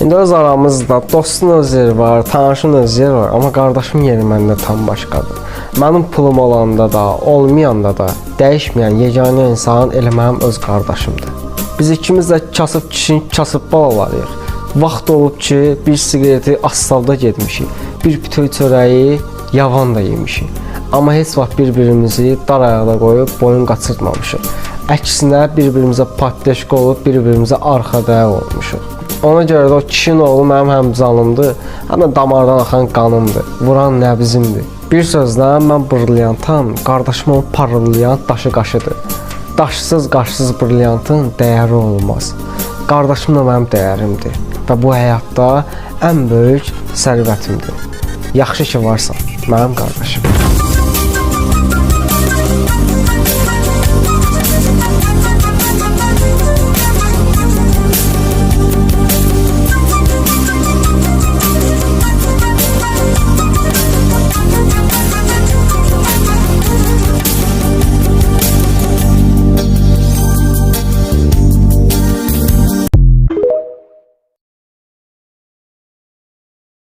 İndi öz aramızda dostun öz yeri var, tanışın öz yeri var, amma qardaşım yeri məndə tam başqadır. Mənim pulum olanda da, olmayanda da dəyişməyən yeganə insan elə mənim öz qardaşımdır. Biz ikimiz də kasıb kişinin kasıb balalarıyıq. Vaxt olub ki, bir siqareti asfalda getmişik, bir bütöv çörəyi yavan da yemişik. Amma heç vaxt bir-birimizi dar ayaqda qoyub boyun qaçırtmamışıq. Əksinə bir-birimizə patleşka olub, bir-birimizə arxadaya olmuşuq. Ona görə də o kişinin oğlu mənim həm canımdır, həm də damardan axan qanımdır, vuran nəbzimdir. Bir sözlə, mən brilliantam, qardaşım o parıldayan daşı qaşıdır. Daşsız, qaşsız brilliantın dəyəri olmaz. Qardaşım da mənim dəyərimdir və bu həyatda ən böyük sərvətimdir. Yaxşı ki varsan, mənim qardaşım.